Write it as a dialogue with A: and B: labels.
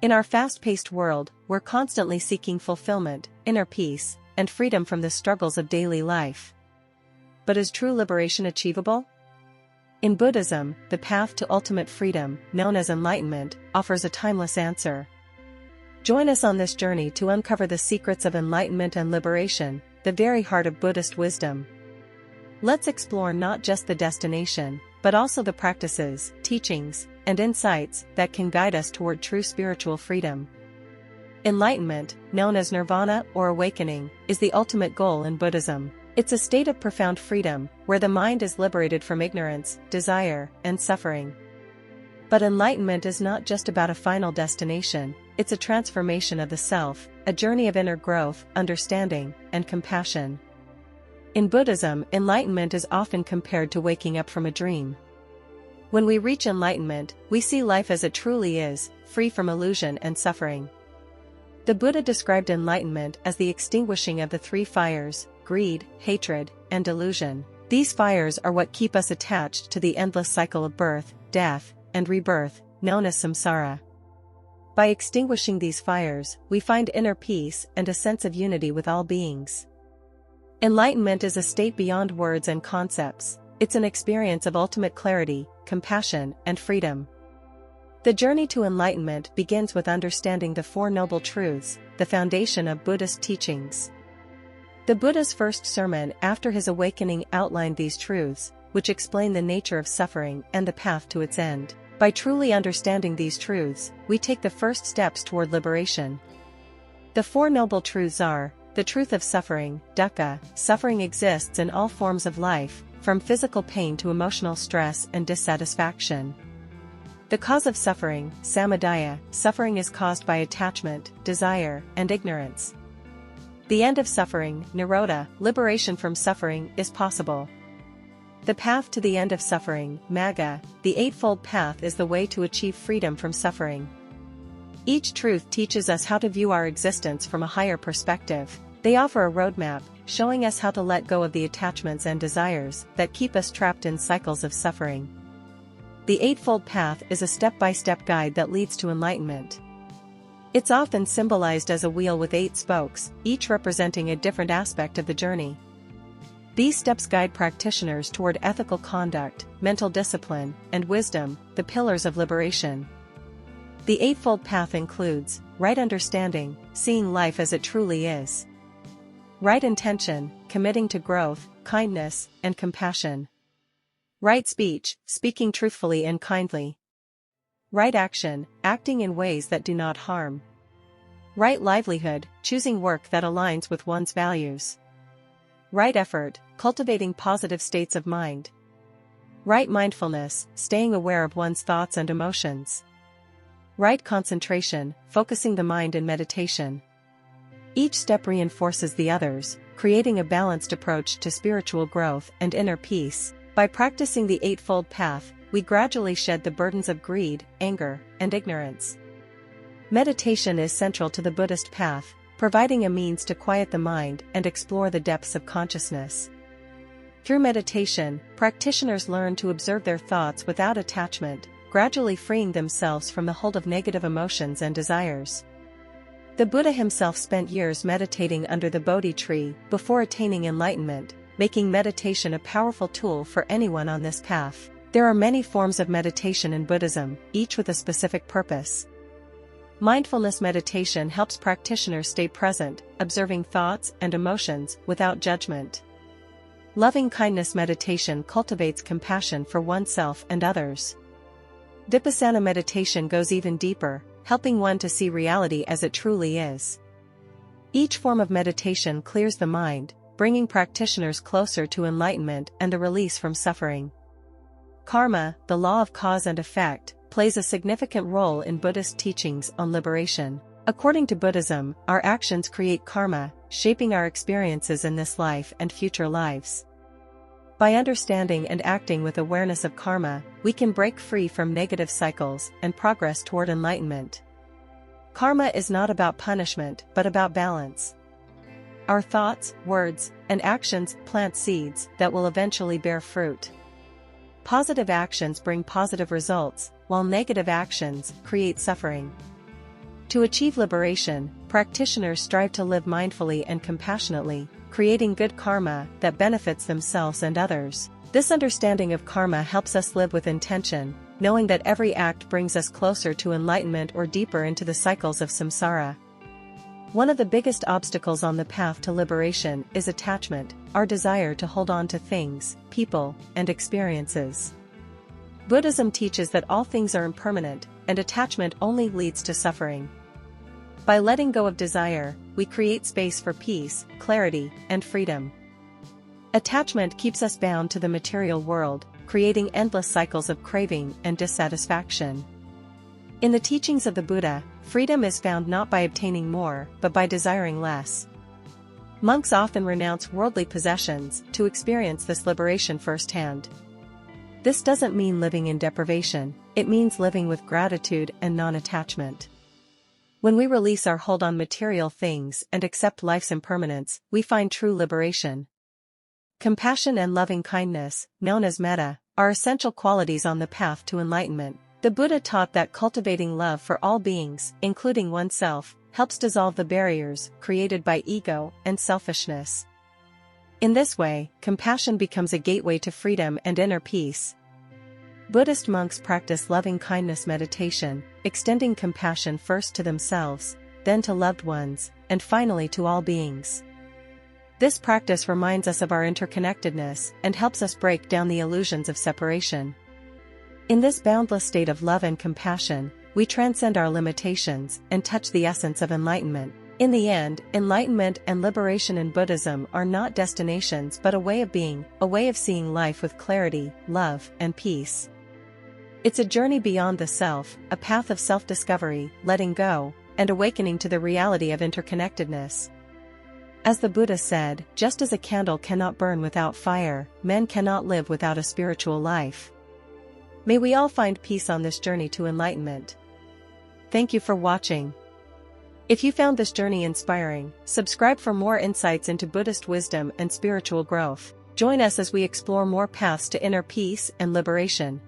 A: In our fast-paced world, we're constantly seeking fulfillment, inner peace, and freedom from the struggles of daily life. But is true liberation achievable? In Buddhism, the path to ultimate freedom, known as enlightenment, offers a timeless answer. Join us on this journey to uncover the secrets of enlightenment and liberation, the very heart of Buddhist wisdom. Let's explore not just the destination, but also the practices, teachings, and insights that can guide us toward true spiritual freedom. Enlightenment, known as nirvana or awakening, is the ultimate goal in Buddhism. It's a state of profound freedom, where the mind is liberated from ignorance, desire, and suffering. But enlightenment is not just about a final destination, it's a transformation of the self, a journey of inner growth, understanding, and compassion. In Buddhism, enlightenment is often compared to waking up from a dream. When we reach enlightenment, we see life as it truly is, free from illusion and suffering. The Buddha described enlightenment as the extinguishing of the three fires: greed, hatred, and delusion. These fires are what keep us attached to the endless cycle of birth, death, and rebirth, known as samsara. By extinguishing these fires, we find inner peace and a sense of unity with all beings. Enlightenment is a state beyond words and concepts. It's an experience of ultimate clarity, compassion, and freedom. The journey to enlightenment begins with understanding the Four Noble Truths, the foundation of Buddhist teachings. The Buddha's first sermon after his awakening outlined these truths, which explain the nature of suffering and the path to its end. By truly understanding these truths, we take the first steps toward liberation. The Four Noble Truths are: the truth of suffering, dukkha. Suffering exists in all forms of life, from physical pain to emotional stress and dissatisfaction. The cause of suffering, samadaya. Suffering is caused by attachment, desire, and ignorance. The end of suffering, nirodha. Liberation from suffering is possible. The path to the end of suffering, magga. The Eightfold Path is the way to achieve freedom from suffering. Each truth teaches us how to view our existence from a higher perspective. They offer a roadmap, showing us how to let go of the attachments and desires that keep us trapped in cycles of suffering. The Eightfold Path is a step-by-step guide that leads to enlightenment. It's often symbolized as a wheel with 8 spokes, each representing a different aspect of the journey. These steps guide practitioners toward ethical conduct, mental discipline, and wisdom, the pillars of liberation. The Eightfold Path includes right understanding, seeing life as it truly is; right intention, committing to growth, kindness, and compassion; right speech, speaking truthfully and kindly; right action, acting in ways that do not harm; right livelihood, choosing work that aligns with one's values; right effort, cultivating positive states of mind; right mindfulness, staying aware of one's thoughts and emotions; right concentration, focusing the mind in meditation. Each step reinforces the others, creating a balanced approach to spiritual growth and inner peace. By practicing the Eightfold Path, we gradually shed the burdens of greed, anger, and ignorance. Meditation is central to the Buddhist path, providing a means to quiet the mind and explore the depths of consciousness. Through meditation, practitioners learn to observe their thoughts without attachment, gradually freeing themselves from the hold of negative emotions and desires. The Buddha himself spent years meditating under the Bodhi tree before attaining enlightenment, making meditation a powerful tool for anyone on this path. There are many forms of meditation in Buddhism, each with a specific purpose. Mindfulness meditation helps practitioners stay present, observing thoughts and emotions without judgment. Loving kindness meditation cultivates compassion for oneself and others. Vipassana meditation goes even deeper, helping one to see reality as it truly is. Each form of meditation clears the mind, bringing practitioners closer to enlightenment and the release from suffering. Karma, the law of cause and effect, plays a significant role in Buddhist teachings on liberation. According to Buddhism, our actions create karma, shaping our experiences in this life and future lives. By understanding and acting with awareness of karma, we can break free from negative cycles and progress toward enlightenment. Karma is not about punishment but about balance. Our thoughts, words, and actions plant seeds that will eventually bear fruit. Positive actions bring positive results, while negative actions create suffering. To achieve liberation, practitioners strive to live mindfully and compassionately, creating good karma that benefits themselves and others. This understanding of karma helps us live with intention, knowing that every act brings us closer to enlightenment or deeper into the cycles of samsara. One of the biggest obstacles on the path to liberation is attachment, our desire to hold on to things, people, and experiences. Buddhism teaches that all things are impermanent, and attachment only leads to suffering. By letting go of desire, we create space for peace, clarity, and freedom. Attachment keeps us bound to the material world, creating endless cycles of craving and dissatisfaction. In the teachings of the Buddha, freedom is found not by obtaining more, but by desiring less. Monks often renounce worldly possessions to experience this liberation firsthand. This doesn't mean living in deprivation, it means living with gratitude and non-attachment. When we release our hold on material things and accept life's impermanence, we find true liberation. Compassion and loving kindness, known as metta, are essential qualities on the path to enlightenment. The Buddha taught that cultivating love for all beings, including oneself, helps dissolve the barriers created by ego and selfishness. In this way, compassion becomes a gateway to freedom and inner peace. Buddhist monks practice loving-kindness meditation, extending compassion first to themselves, then to loved ones, and finally to all beings. This practice reminds us of our interconnectedness and helps us break down the illusions of separation. In this boundless state of love and compassion, we transcend our limitations and touch the essence of enlightenment. In the end, enlightenment and liberation in Buddhism are not destinations but a way of being, a way of seeing life with clarity, love, and peace. It's a journey beyond the self, a path of self-discovery, letting go, and awakening to the reality of interconnectedness. As the Buddha said, just as a candle cannot burn without fire, men cannot live without a spiritual life. May we all find peace on this journey to enlightenment. Thank you for watching. If you found this journey inspiring, subscribe for more insights into Buddhist wisdom and spiritual growth. Join us as we explore more paths to inner peace and liberation.